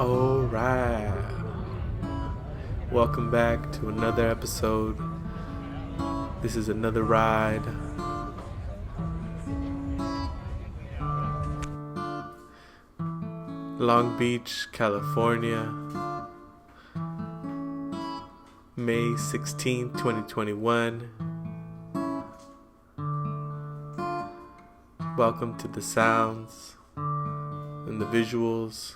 Alright, welcome back to another episode. This is another ride. Long Beach, California, May 16th, 2021. Welcome to the sounds and the visuals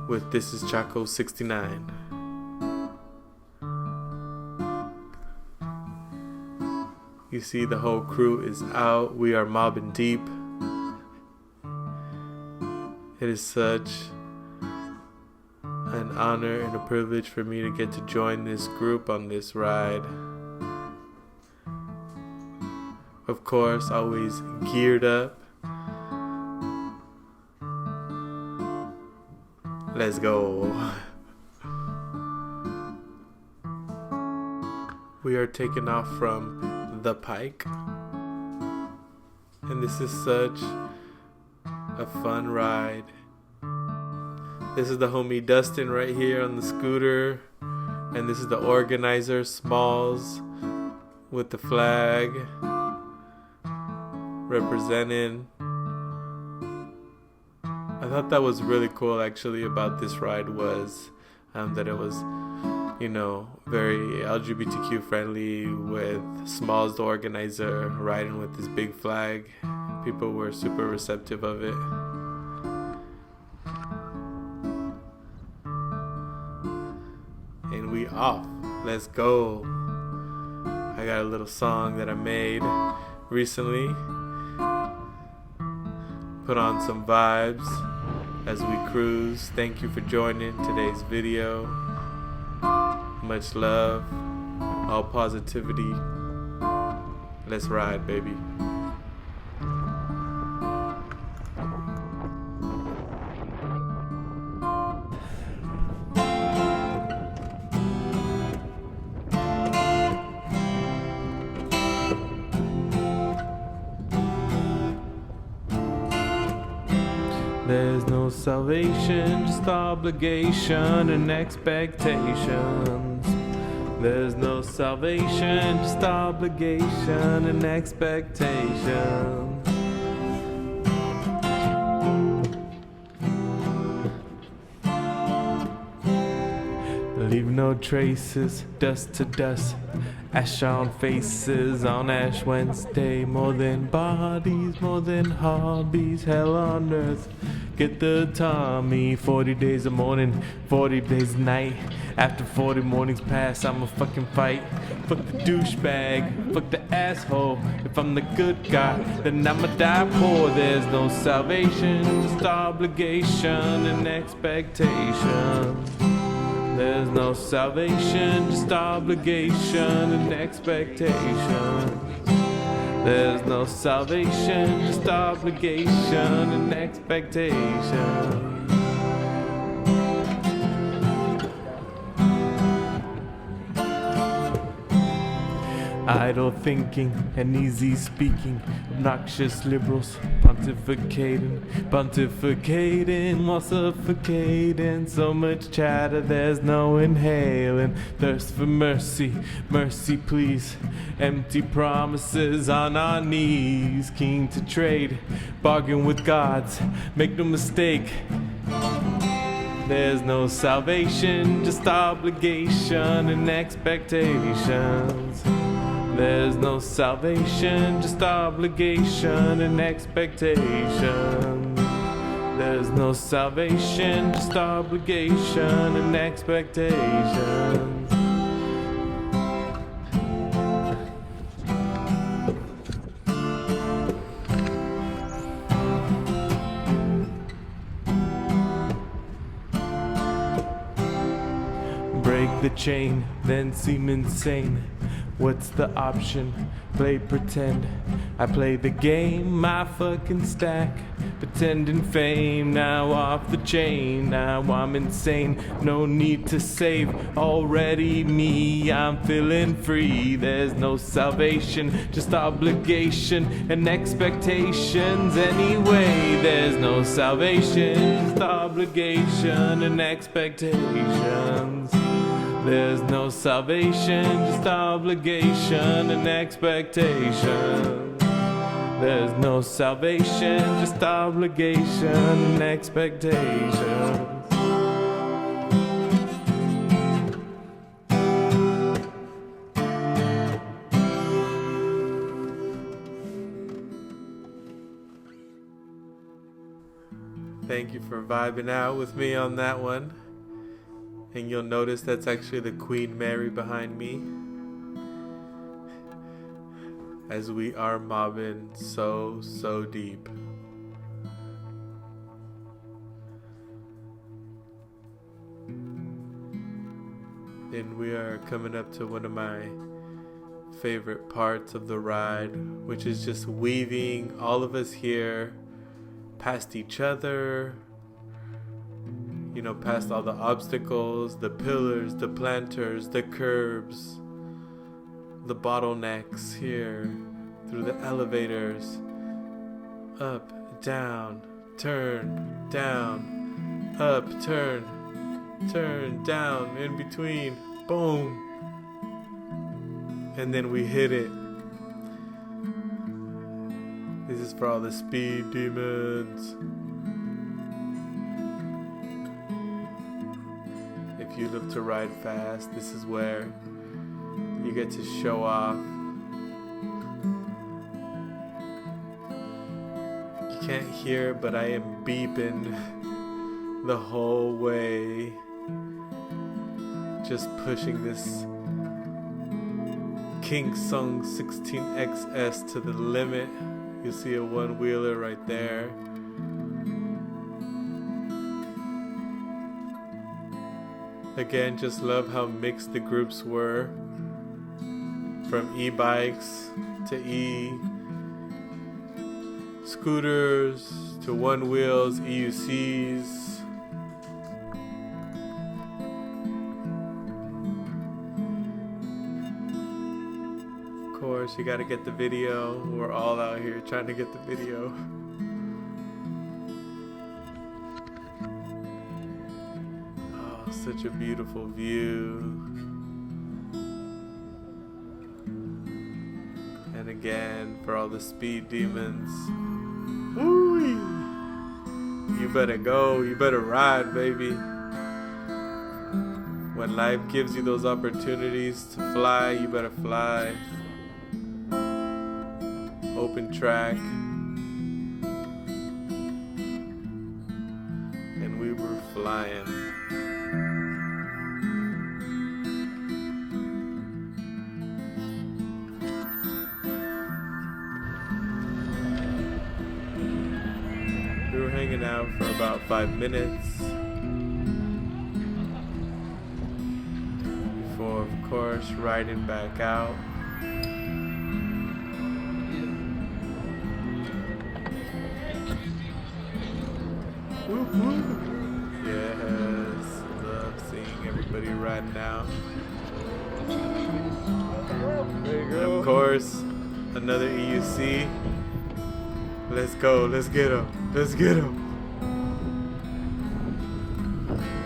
with This is Chaco 69. You see the whole crew is out. We are mobbing deep. It is such an honor and a privilege for me to get to join this group on this ride. Of course, always geared up. Let's go. We are taking off from the Pike, and this is such a fun ride. This is the homie Dustin right here on the scooter, and this is the organizer Smalls with the flag representing. I thought that was really cool actually about this ride was that it was, very LGBTQ friendly, with Smalls the organizer riding with this big flag. People were super receptive of it. And we off. Let's go. I got a little song that I made recently. Put on some vibes as we cruise. Thank you for joining today's video. Much love. All positivity. Let's ride, baby. There's no salvation, just obligation and expectations. There's no salvation, just obligation and expectations. Leave no traces, dust to dust. Ash on faces on Ash Wednesday. More than bodies, more than hobbies. Hell on earth, get the Tommy. 40 days a morning, 40 days a night. After 40 mornings pass, I'ma fucking fight. Fuck the douchebag, fuck the asshole. If I'm the good guy, then I'ma die poor. There's no salvation, just obligation and expectation. There's no salvation, just obligation and expectation. There's no salvation, just obligation and expectation. Idle thinking and easy speaking, obnoxious liberals pontificating while suffocating. So much chatter, there's no inhaling. Thirst for mercy, mercy please. Empty promises on our knees. Keen to trade, bargain with gods, make no mistake. There's no salvation, just obligation and expectations. There's no salvation, just obligation and expectation. There's no salvation, just obligation and expectation. Break the chain, then seem insane. What's the option? Play pretend. I play the game, I fucking stack. Pretending fame, now off the chain. Now I'm insane, no need to save. Already me, I'm feeling free. There's no salvation, just obligation and expectations. Anyway, there's no salvation, just obligation and expectations. There's no salvation, just obligation and expectation. There's no salvation, just obligation and expectation. Thank you for vibing out with me on that one. And you'll notice that's actually the Queen Mary behind me, as we are mobbing so deep. And we are coming up to one of my favorite parts of the ride, which is just weaving all of us here past each other, you know, past all the obstacles, the pillars, the planters, the curbs, the bottlenecks here, through the elevators, up, down, turn, down, up, turn, down, in between, boom, and then we hit it. This is for all the speed demons. If you live to ride fast, this is where you get to show off. You can't hear, but I am beeping the whole way, just pushing this Kingsong 16XS to the limit. You see a one-wheeler right there. Again, just love how mixed the groups were, from e-bikes to e-scooters to one-wheels, EUCs. Of course, you gotta get the video. We're all out here trying to get the video. Such a beautiful view. And again, for all the speed demons, woo-wee. You better go, you better ride, baby. When life gives you those opportunities to fly, you better fly. Open track. And we were flying. We were hanging out for about 5 minutes before, of course, riding back out. Woo-hoo. Yes, love seeing everybody riding out. There you go. And of course, another EUC. Let's go, let's get him, let's get him.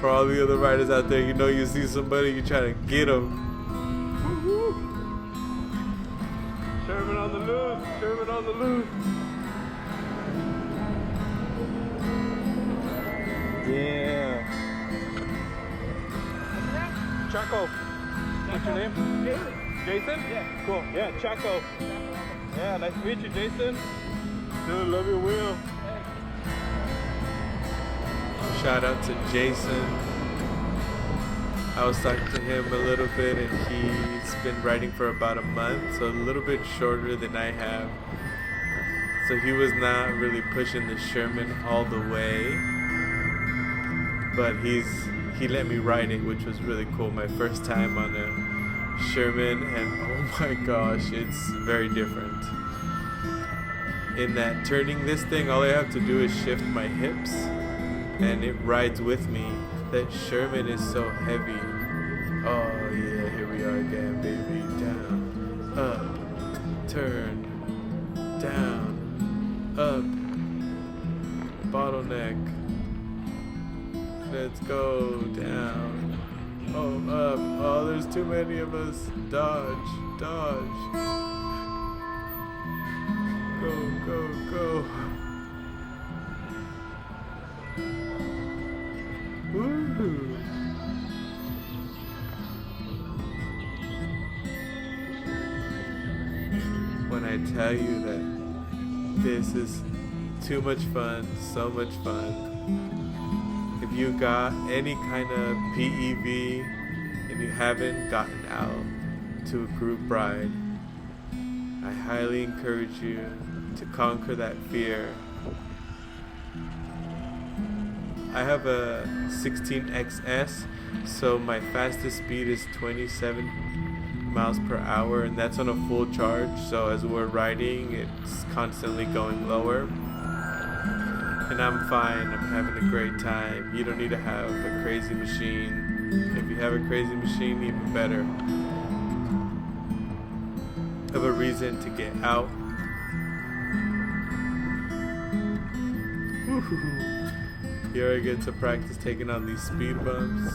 For all the other riders out there, you know you see somebody, you try to get him. Sherman on the loose, Sherman on the loose. Yeah. Chaco. What's your name? Jason. Jason? Yeah. Cool. Yeah, Chaco. Yeah, nice to meet you, Jason. Dude, love your wheel. Shout out to Jason. I was talking to him a little bit, and he's been riding for about a month, so a little bit shorter than I have. So he was not really pushing the Sherman all the way, but he let me ride it, which was really cool. My first time on a Sherman, and oh my gosh, it's very different. In that turning this thing, all I have to do is shift my hips and it rides with me. That Sherman is so heavy. Oh yeah, here we are again, baby. Down, up, turn, down, up, bottleneck. Let's go down. Oh, up. Oh, there's too many of us. Dodge, dodge. Go, go, go. Woo. When I tell you that this is too much fun, so much fun. If you got any kind of PEV and you haven't gotten out to a group ride, I highly encourage you to conquer that fear. I have a 16XS, so my fastest speed is 27 miles per hour, and that's on a full charge. So as we're riding, it's constantly going lower. And I'm fine, I'm having a great time. You don't need to have a crazy machine. If you have a crazy machine, even better. Have a reason to get out. Woo-hoo-hoo. Here I get to practice taking on these speed bumps.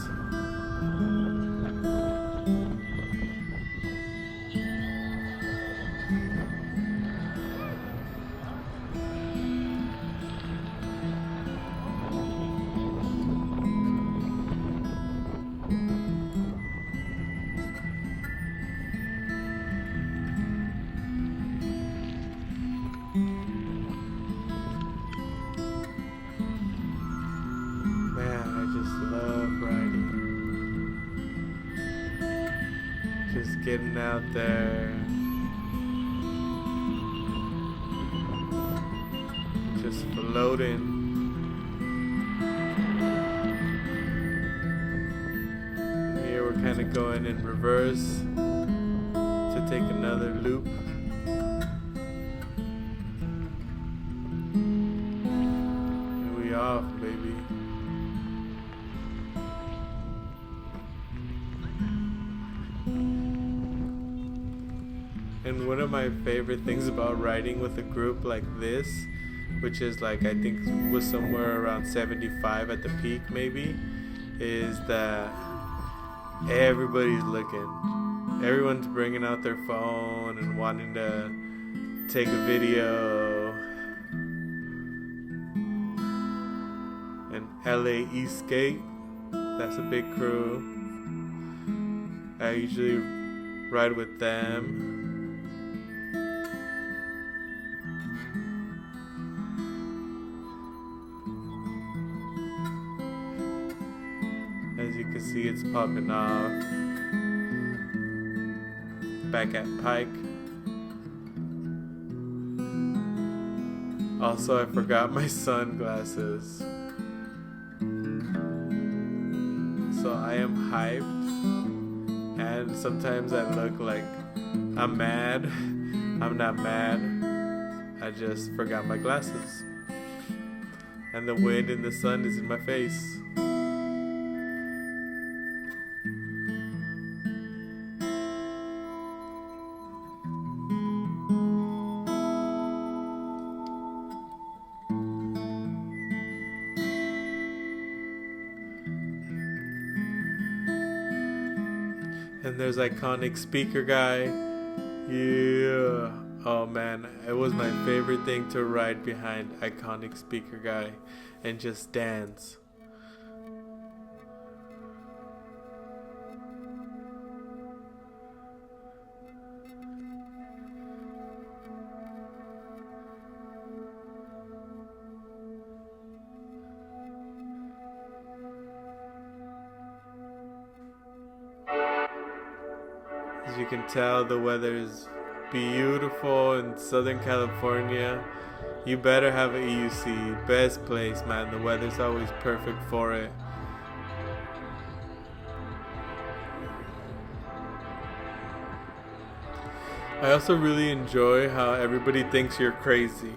Just getting out there, just floating. Here we're kind of going in reverse to take another loop. And we off, baby. And one of my favorite things about riding with a group like this, which is like I think was somewhere around 75 at the peak maybe, is that everybody's looking. Everyone's bringing out their phone and wanting to take a video. And LA Eastgate, that's a big crew. I usually ride with them. As you can see, it's popping off. Back at Pike. Also, I forgot my sunglasses. So I am hyped. And sometimes I look like I'm mad. I'm not mad. I just forgot my glasses. And the wind and the sun is in my face. And there's iconic speaker guy. Yeah. Oh man, it was my favorite thing to ride behind iconic speaker guy and just dance. As you can tell, the weather is beautiful in Southern California. You better have an EUC. Best place, man. The weather's always perfect for it. I also really enjoy how everybody thinks you're crazy.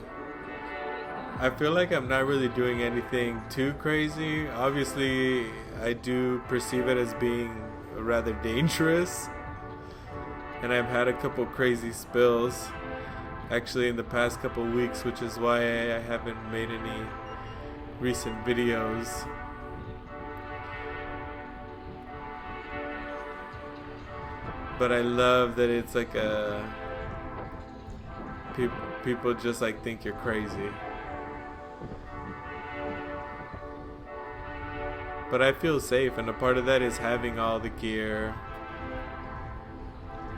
I feel like I'm not really doing anything too crazy. Obviously, I do perceive it as being rather dangerous. And I've had a couple crazy spills actually in the past couple weeks, which is why I haven't made any recent videos. But I love that it's like people just like think you're crazy. But I feel safe, and a part of that is having all the gear.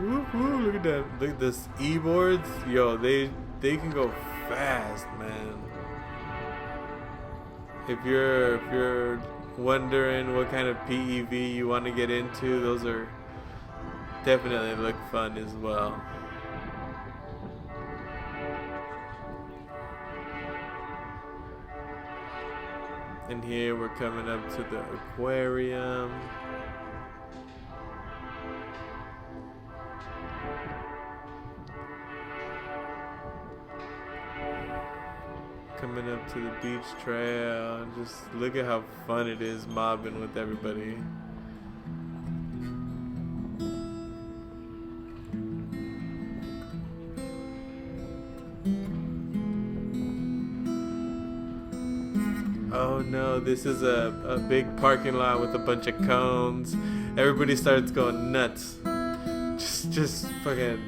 Woo, look at that! Look at this e-boards. Yo, they can go fast, man. If you're wondering what kind of PEV you want to get into, those are definitely look fun as well. And here we're coming up to the aquarium. Coming up to the beach trail. Just look at how fun it is mobbing with everybody. Oh no, this is a big parking lot with a bunch of cones. Everybody starts going nuts. Just fucking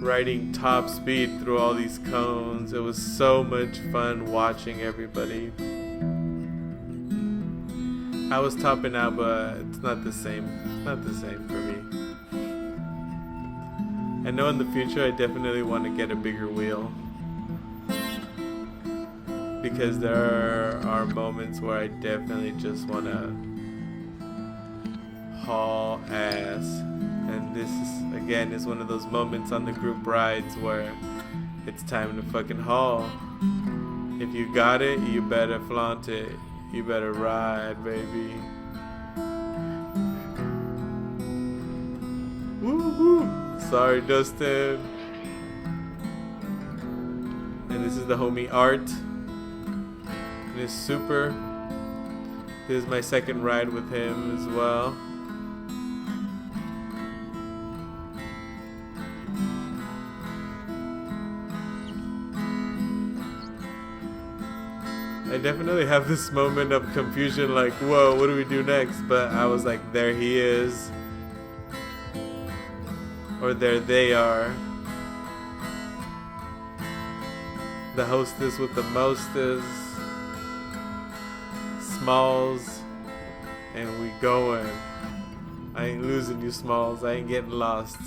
riding top speed through all these cones. It was so much fun watching everybody. I was topping out, but it's not the same. It's not the same for me. I know in the future I definitely want to get a bigger wheel, because there are moments where I definitely just want to haul ass. And this is, again, is one of those moments on the group rides where it's time to fucking haul. If you got it, you better flaunt it. You better ride, baby. Woo-hoo. Sorry, Dustin. And this is the homie Art. And it's super. This is my second ride with him as well. I definitely have this moment of confusion, like, whoa, what do we do next? But I was like, there he is. Or there they are. The hostess with the mostest. Smalls. And we going. I ain't losing you, Smalls. I ain't getting lost.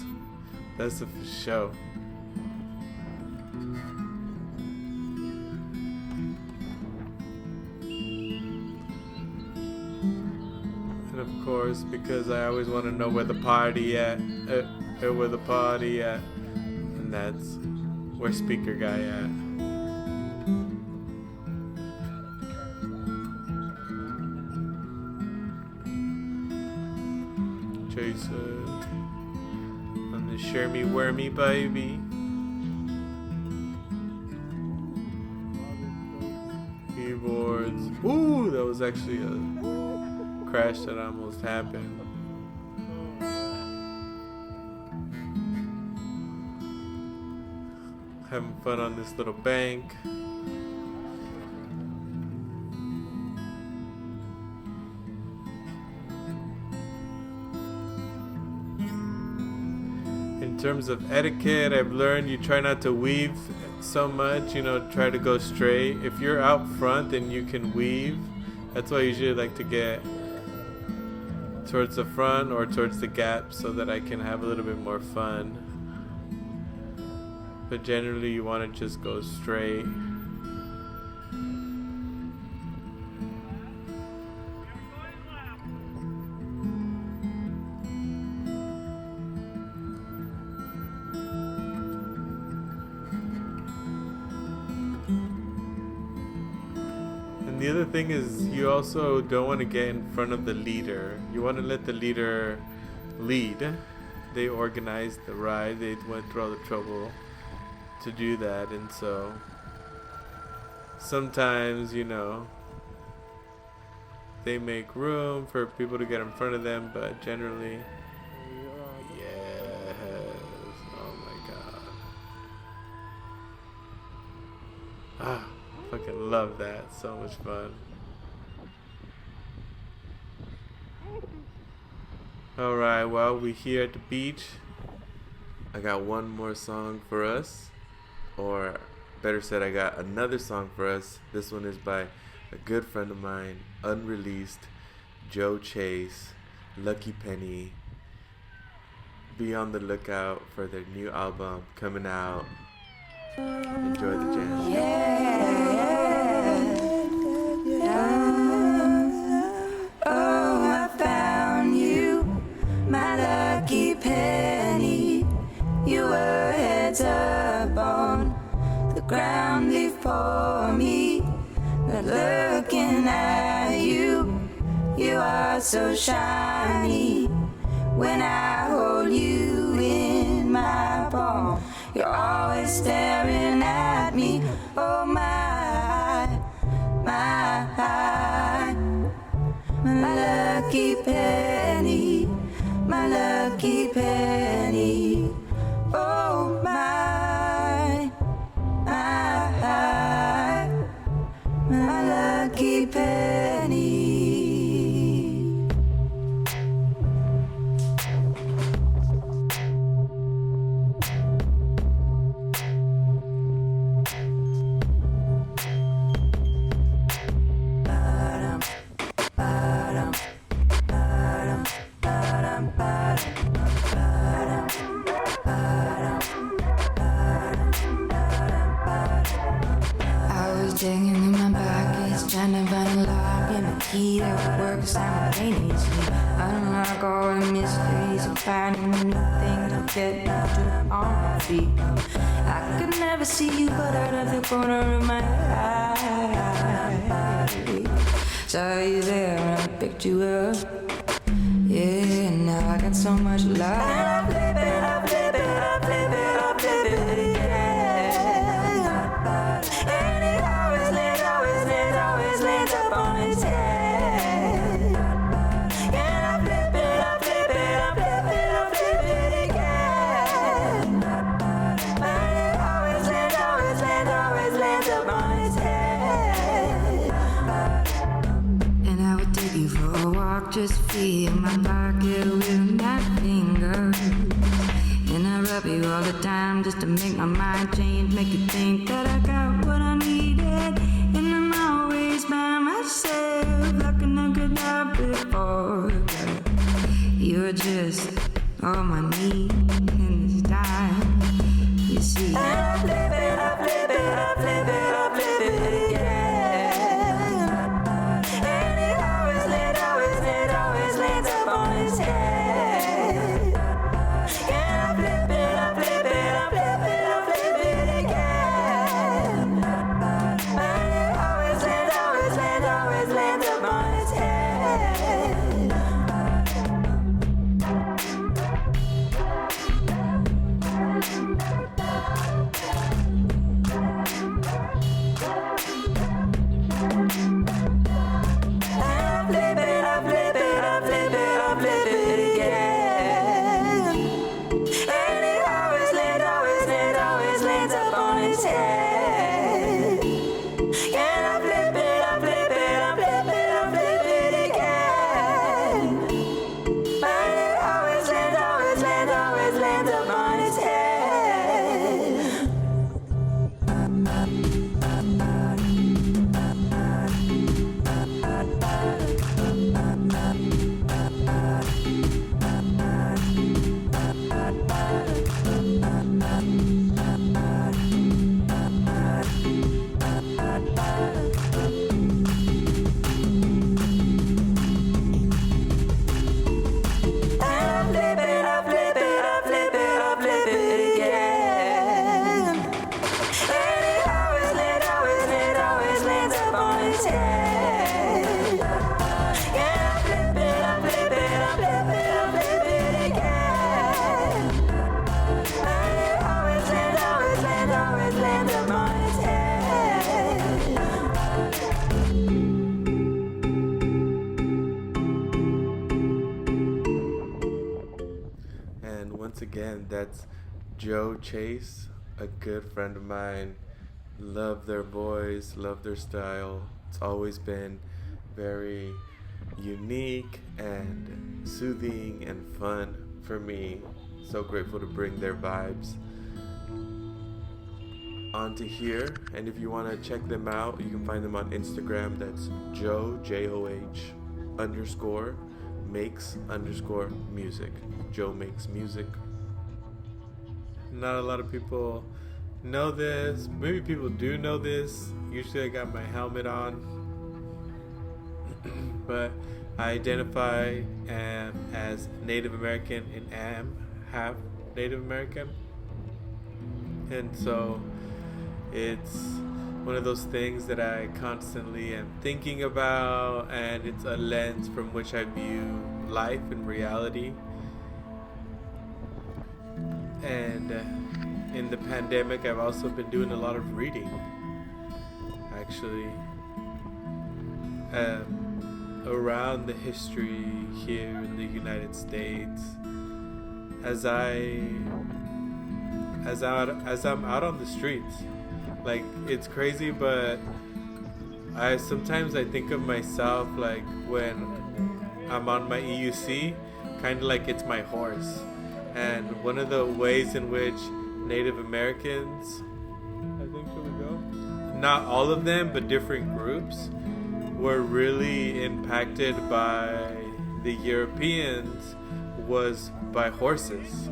That's a for show. Of course, because I always want to know where the party at, where the party at, and that's where Speaker Guy at. Chaser on the Shermy Wormy baby. Keyboards. Ooh, that was actually a crash that almost happened. Having fun on this little bank. In terms of etiquette, I've learned you try not to weave so much, try to go straight. If you're out front, then you can weave. That's why I usually like to get towards the front or towards the gap so that I can have a little bit more fun. But generally you want to just go straight. And the other thing is, you also don't want to get in front of the leader. You want to let the leader lead. They organized the ride. They went through all the trouble to do that, and so sometimes, you know, they make room for people to get in front of them, but generally, yes. Oh my god. Ah, fucking love that. So much fun. Alright, well, we here at the beach. I got one more song for us. Or better said, I got another song for us. This one is by a good friend of mine, unreleased, Joe Chase, Lucky Penny. Be on the lookout for their new album coming out. Enjoy the jam. Oh, I found you, my lucky penny. You were heads up on the ground before me. But looking at you, you are so shiny. When I hold you in my palm, you're always staring at me. Oh my, my lucky penny, my lucky penny. Oh my, my lucky penny. Digging in my pockets, trying to find a lock and a key that would work simultaneously. Unlock all the mysteries and finding a new thing to get me to on my feet. I could never see you but out of the corner of my eye. Saw you there and I picked you up. Yeah, now I got so much love. And I flip it, I flip it, I flip it, I flip it again. Lands up on his head. And I flip it, I flip it, I flip it, I flip it again. But it always lands up on his head. And I would take you for a walk, just feel my pocket with my finger. And I rub you all the time just to make my mind change, make you think that I got what I needed. And I'm always by myself, like I could have before. You're just all my need in this time. You see, and I flip it, I flip it, I flip it, I flip it again. And it always lands up on his head. And I flip it, I flip it, I flip it, I flip it again. But it always lands up on his head. and that's Joe Chase, a good friend of mine. Love their voice, love their style. It's always been very unique and soothing and fun for me. So grateful to bring their vibes onto here. And if you want to check them out, you can find them on Instagram. That's Joe, Joh underscore makes underscore music. Joe makes music. Not a lot of people know this. Maybe people do know this. Usually I got my helmet on. But I identify as Native American and am half Native American. And so it's one of those things that I constantly am thinking about, and it's a lens from which I view life and reality. And in the pandemic, I've also been doing a lot of reading, actually, around the history here in the United States. As I'm out on the streets, like, it's crazy, but sometimes I think of myself like when I'm on my EUC, kind of like it's my horse. And one of the ways in which Native Americans, I think, should we go? Not all of them, but different groups, were really impacted by the Europeans was by horses.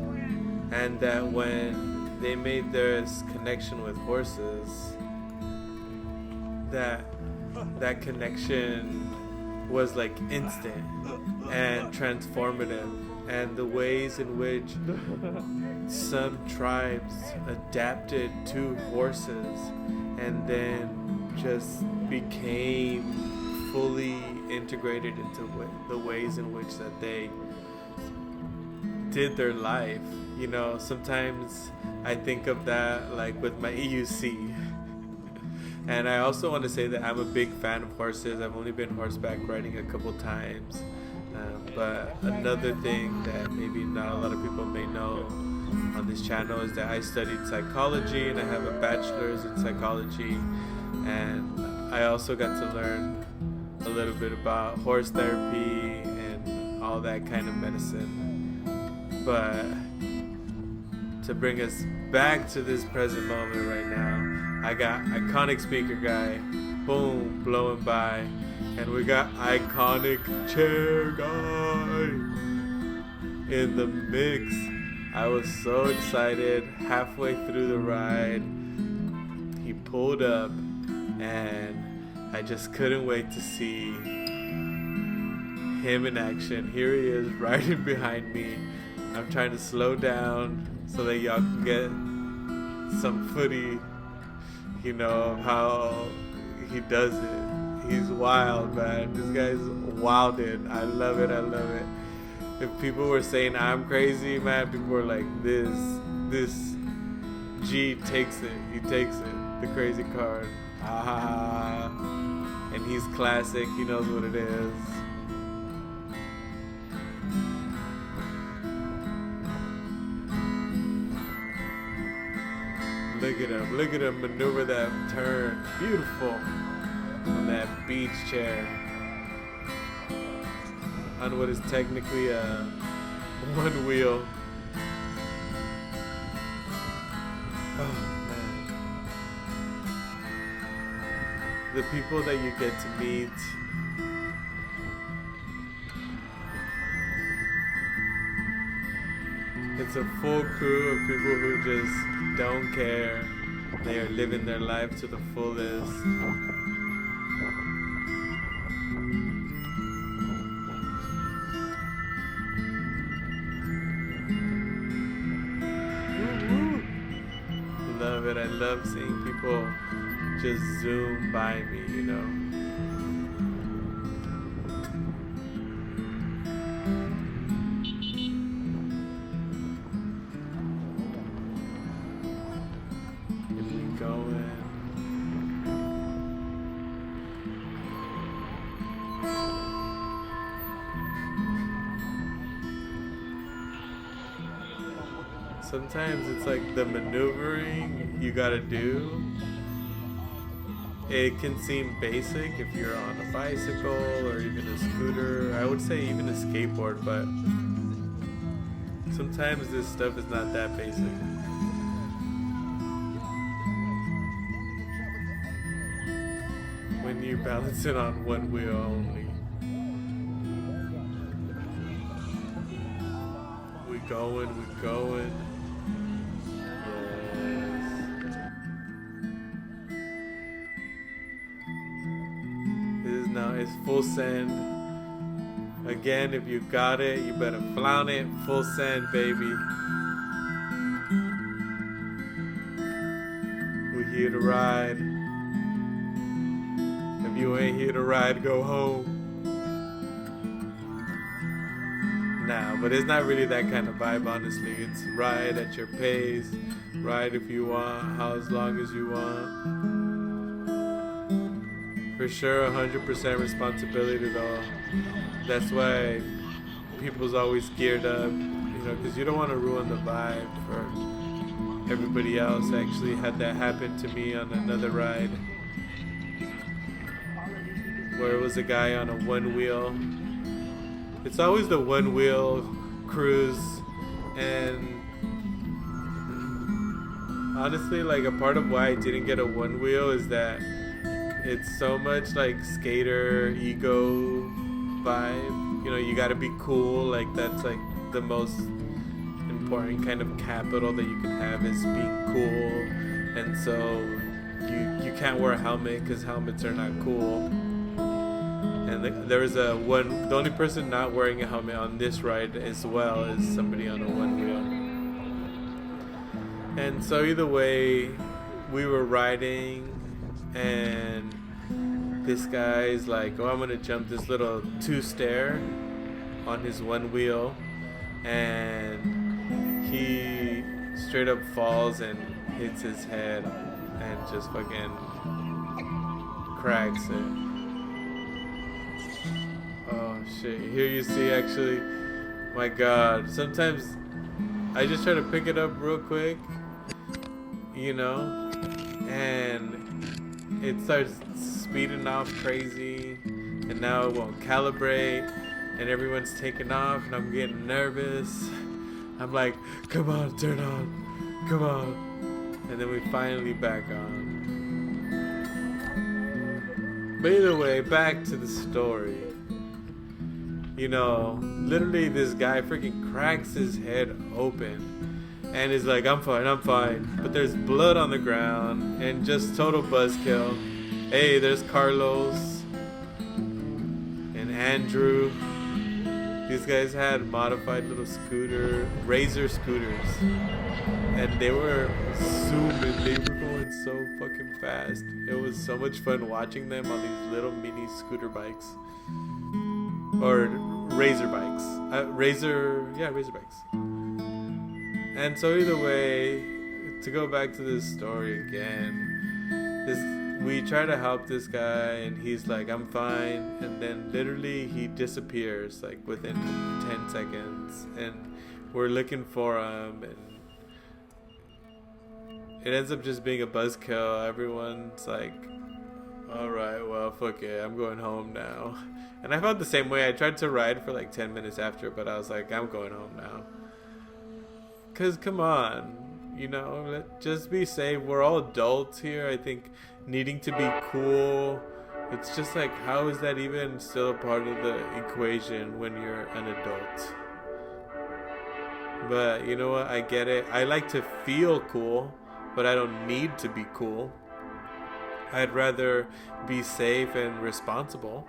And that when they made this connection with horses, that connection was like instant and transformative. And the ways in which some tribes adapted to horses and then just became fully integrated into the ways in which that they did their life. You know, sometimes I think of that like with my EUC. And I also want to say that I'm a big fan of horses. I've only been horseback riding a couple times. But another thing that maybe not a lot of people may know on this channel is that I studied psychology and I have a bachelor's in psychology. And I also got to learn a little bit about horse therapy and all that kind of medicine. But to bring us back to this present moment right now, I got iconic speaker guy, boom, blowing by. And we got iconic chair guy in the mix. I was so excited. Halfway through the ride, he pulled up, and I just couldn't wait to see him in action. Here he is riding behind me. I'm trying to slow down so that y'all can get some footy, you know, of how he does it. He's wild, man. This guy's wilded. I love it. I love it. If people were saying I'm crazy, man, people were like, this G takes it. He takes it. The crazy card. Ah. And he's classic. He knows what it is. Look at him. Look at him maneuver that turn. Beautiful. On that beach chair, on what is technically a one wheel. Oh man, the people that you get to meet, it's a full crew of people who just don't care. They are living their life to the fullest. Love it. I love seeing people just zoom by me, you know. If we go in. sometimes it's like the maneuvering you gotta do. It can seem basic if you're on a bicycle or even a scooter. I would say even a skateboard, but sometimes this stuff is not that basic. When you balance it on one wheel only. We going. Now it's full send. Again, if you got it, you better flout it. Full send, baby. We here to ride. If you ain't here to ride, go home. Nah, but it's not really that kind of vibe, honestly. It's ride at your pace. Ride if you want, how as long as you want. For sure, 100% responsibility though. That's why people's always geared up, because you don't want to ruin the vibe for everybody else. I actually had that happen to me on another ride, where it was a guy on a one wheel. It's always the one wheel cruise, and honestly, like a part of why I didn't get a one wheel is that it's so much like skater ego vibe. You gotta be cool. Like that's like the most important kind of capital that you can have is being cool. And so you can't wear a helmet because helmets are not cool. And there was the only person not wearing a helmet on this ride as well is somebody on a one wheel. And so either way, we were riding. And this guy's like, I'm gonna jump this little 2-stair on his one wheel, and he straight up falls and hits his head and just fucking cracks it. Oh shit, here you see actually, my god, sometimes I just try to pick it up real quick, and it starts speeding off crazy, and now it won't calibrate, and everyone's taking off, and I'm getting nervous. I'm like, come on, turn on, come on. And then we finally back on. But either way, back to the story. Literally this guy freaking cracks his head open. And is like, I'm fine. But there's blood on the ground and just total buzzkill. Hey, there's Carlos and Andrew. These guys had modified little razor scooters. And they were zooming. They were going so fucking fast. It was so much fun watching them on these little mini scooter bikes. Or razor bikes. Razor bikes. And so either way, to go back to this story again, we try to help this guy, and he's like, I'm fine, and then literally he disappears like within 10 seconds, and we're looking for him, and it ends up just being a buzzkill. Everyone's like, alright, well, fuck it, I'm going home now. And I felt the same way. I tried to ride for like 10 minutes after, but I was like, I'm going home now. Because, come on, just be safe. We're all adults here. I think needing to be cool, it's just like, how is that even still a part of the equation when you're an adult? But you know what? I get it. I like to feel cool, but I don't need to be cool. I'd rather be safe and responsible.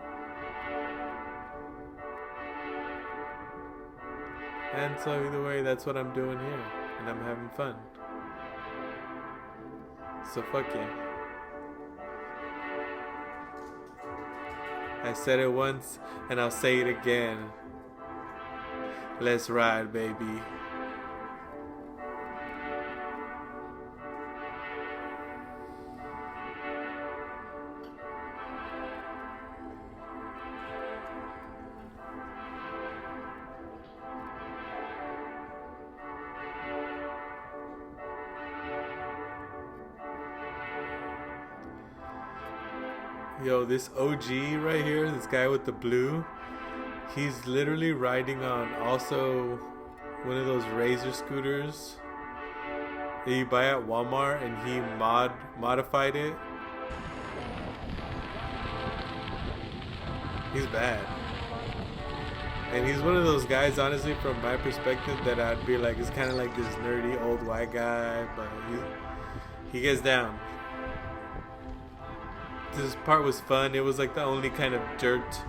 And so either way, that's what I'm doing here. And I'm having fun. So fuck yeah. I said it once, and I'll say it again. Let's ride, baby. Yo, this OG right here, this guy with the blue, he's literally riding on also one of those Razor scooters that you buy at Walmart, and he modified it. He's bad. And he's one of those guys, honestly, from my perspective, that I'd be like, it's kind of like this nerdy old white guy, but he gets down. This part was fun. It was like the only kind of dirt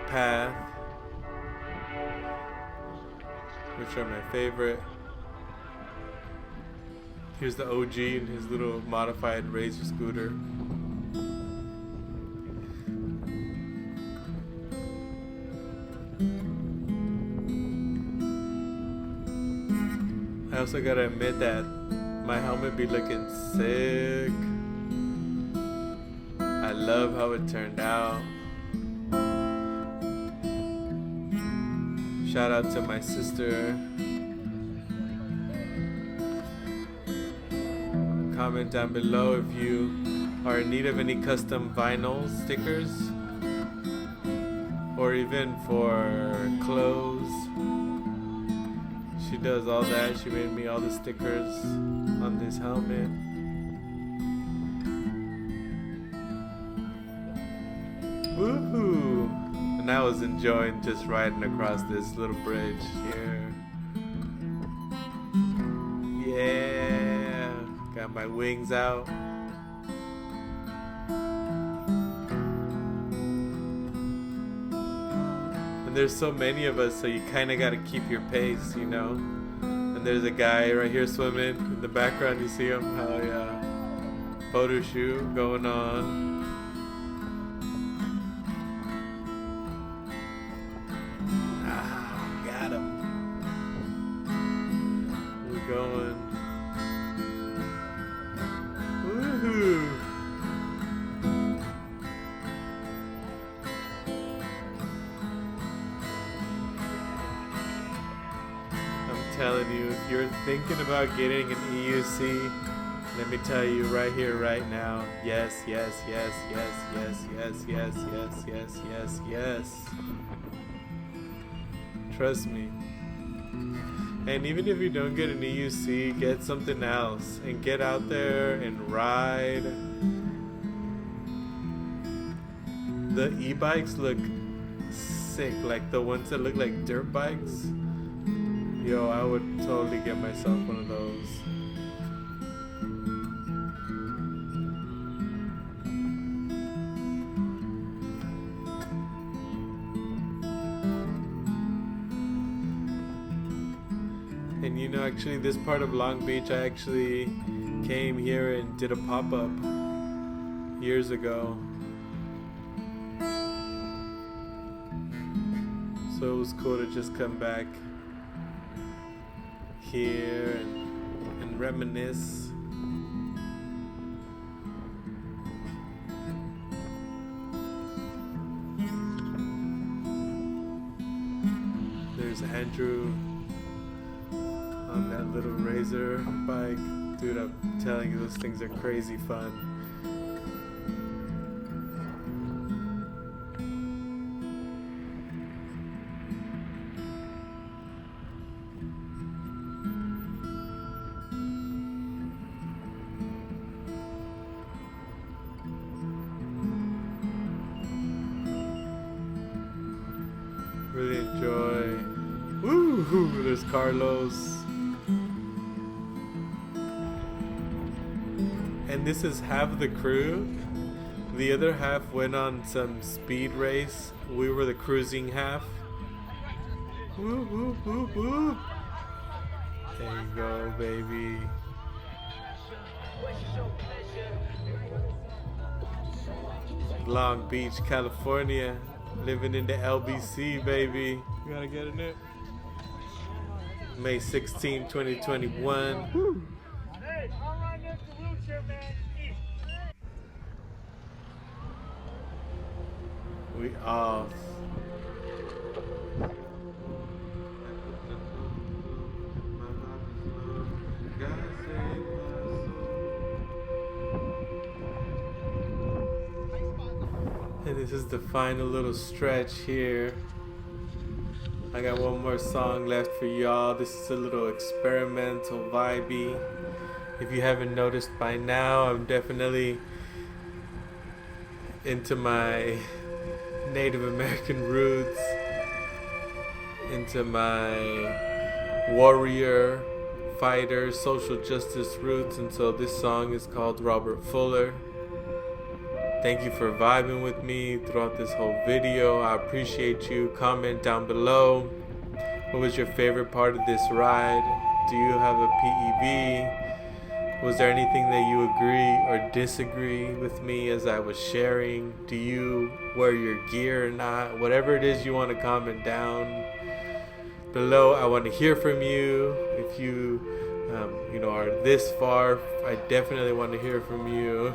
path, which are my favorite. Here's the OG and his little modified Razor scooter. I also gotta admit that my helmet be looking sick. I love how it turned out. Shout out to my sister. Comment down below if you are in need of any custom vinyl stickers, or even for clothes. She does all that. She made me all the stickers on this helmet. Woohoo! And I was enjoying just riding across this little bridge here. Yeah! Got my wings out. And there's so many of us, so you kind of got to keep your pace, you know? And there's a guy right here swimming. In the background, you see him? Hell yeah. Photo shoot going on. Got him. We're going. Woohoo! Telling you, if you're thinking about getting an EUC, let me tell you right here, right now, yes, yes, yes, yes, yes, yes, yes, yes, yes, yes, yes. Trust me. And even if you don't get an EUC, get something else and get out there and ride. The e-bikes look sick, like the ones that look like dirt bikes. Yo, I would totally get myself one of those. And you know, actually, this part of Long Beach, I actually came here and did a pop-up years ago. So it was cool to just come back here and reminisce. There's Andrew on that little Razor bike. Dude, I'm telling you, those things are crazy fun. Really enjoy. Woo! There's Carlos. And this is half the crew. The other half went on some speed race. We were the cruising half. Woo, woo, woo, woo. There you go, baby. Long Beach, California. Living in the LBC, baby. You gotta get in it. May 16, 2021. Woo. Hey, I'm right next to wheelchair man. We off. And this is the final little stretch here. I got one more song left for y'all. This is a little experimental vibey. If you haven't noticed by now, I'm definitely into my Native American roots, into my warrior, fighter, social justice roots, and so this song is called Robert Fuller. Thank you for vibing with me throughout this whole video. I appreciate you. Comment down below. What was your favorite part of this ride? Do you have a PEV? Was there anything that you agree or disagree with me as I was sharing? Do you wear your gear or not? Whatever it is you want to comment down below. I want to hear from you. If you are this far, I definitely want to hear from you.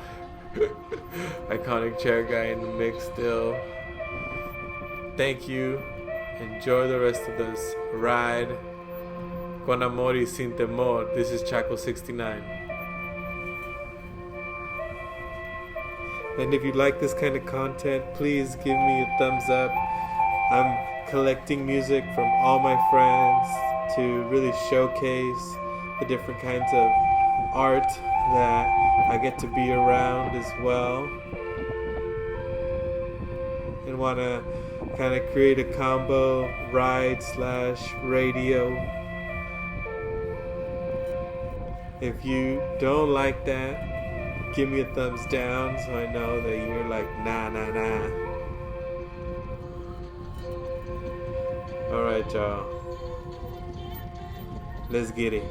Iconic chair guy in the mix still. Thank you. Enjoy the rest of this ride. Con amor y sin temor. This is Chaco 69. And if you like this kind of content, please give me a thumbs up. I'm collecting music from all my friends to really showcase the different kinds of art that I get to be around as well, and want to kind of create a combo ride / radio. If you don't like that, give me a thumbs down so I know that you're like nah. Alright y'all, let's get it.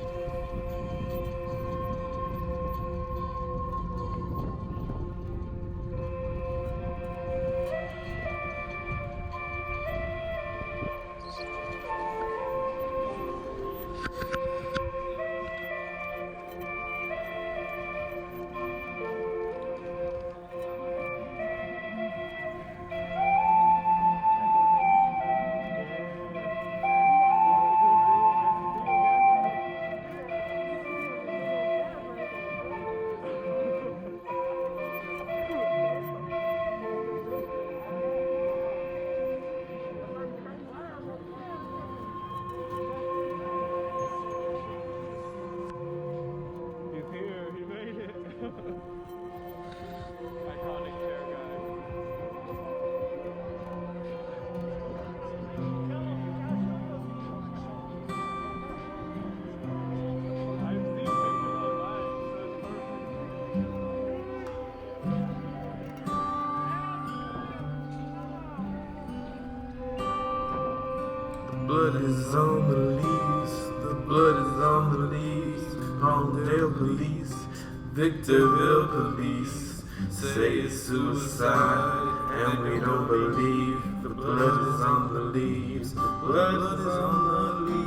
Blood is on the leaves, the blood is on the leaves. Palmdale police, Victorville police say it's suicide, and we don't believe. The blood is on the leaves, the blood is on the leaves.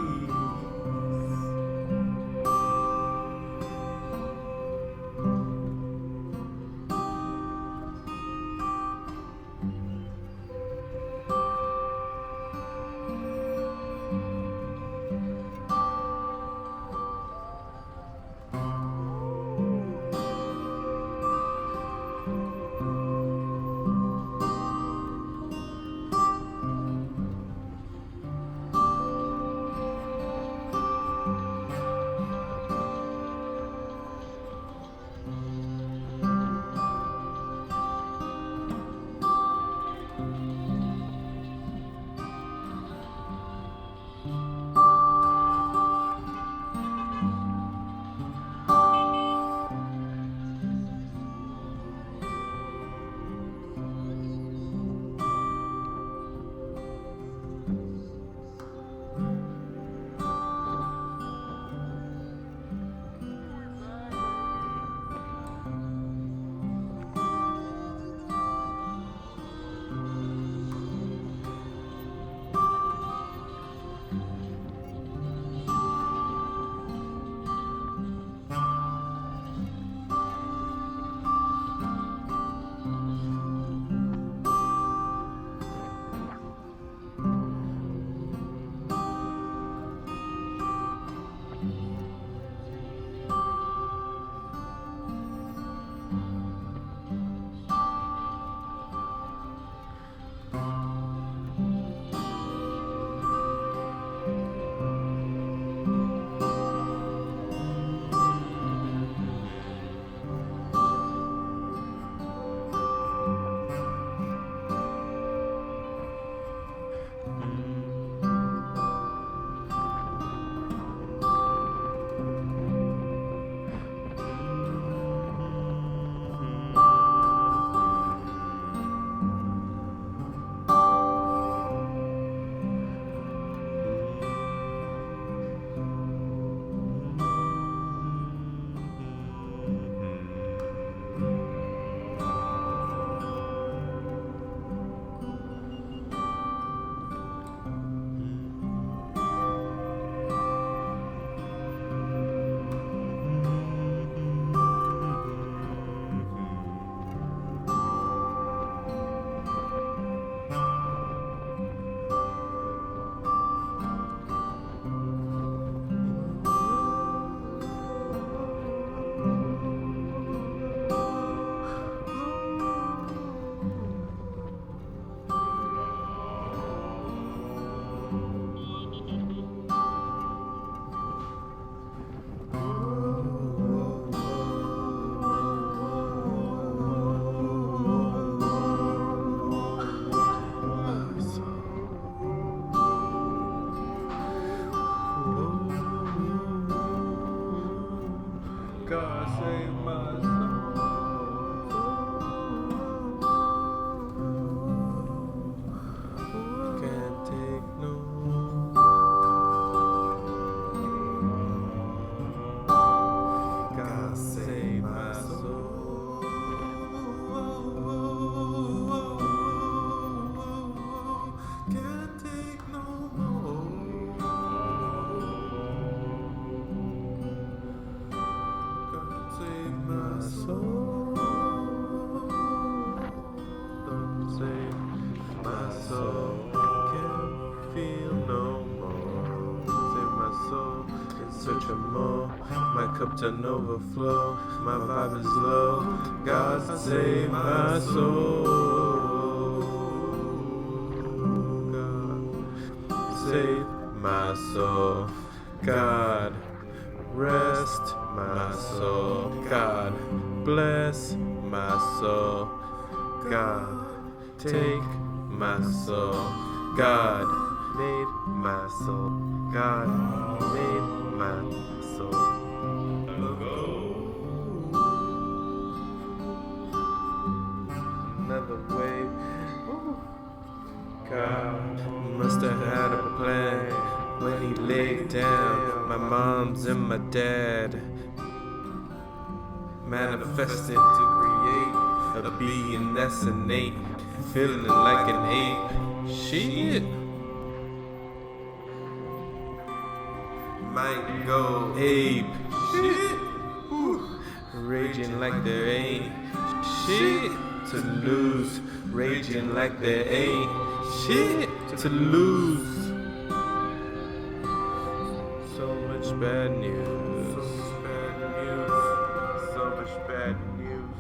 to overflow. My vibe is low. God save my soul. God save my soul. God rest my soul. God bless my soul. God take my soul. God made my soul. God made my soul. Another wave. God must have had a plan when he laid down my mom's and my dad. Manifested to create a being that's innate, feeling like an ape. Shit. Might go ape. Shit. Raging like there ain't shit to lose. Raging like there ain't shit to lose. So much bad news. So much bad news.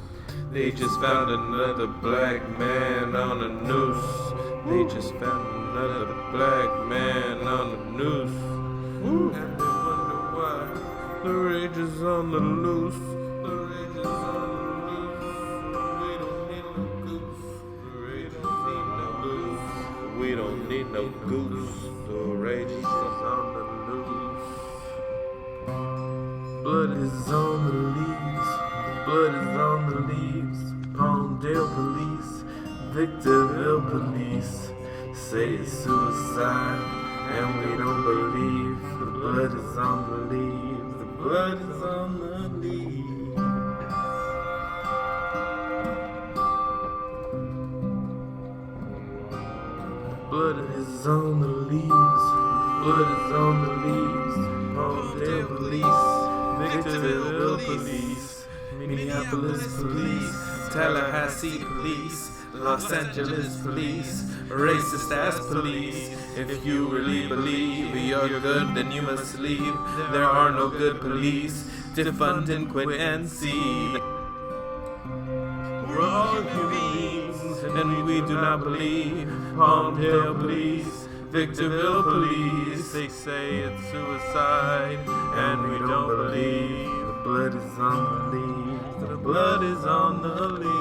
They just found another black man on a noose. They just found another black man on a noose. And they wonder why the rage is on the loose. The rage is on the loose. We don't need no goose. The rage is on the loose. We don't need no goose. The rage is on the loose. Blood is on the leaves. The blood is on the leaves. Palmdale police, Victorville police say it's suicide, and we don't believe. The blood is on the leaves. The blood is on the leaves. Blood is on the leaves. Blood is on the leaves. Palmdale police, Victorville police, Minneapolis police, Tallahassee police, Los Angeles police, racist ass police. If you really believe you're good, then you must leave. There are no good police. Defund and quit and see. We're all human beings, and we do not believe. Palmdale police, Victorville police, they say it's suicide, and we don't believe. The blood is on the leaves. The blood is on the leaves.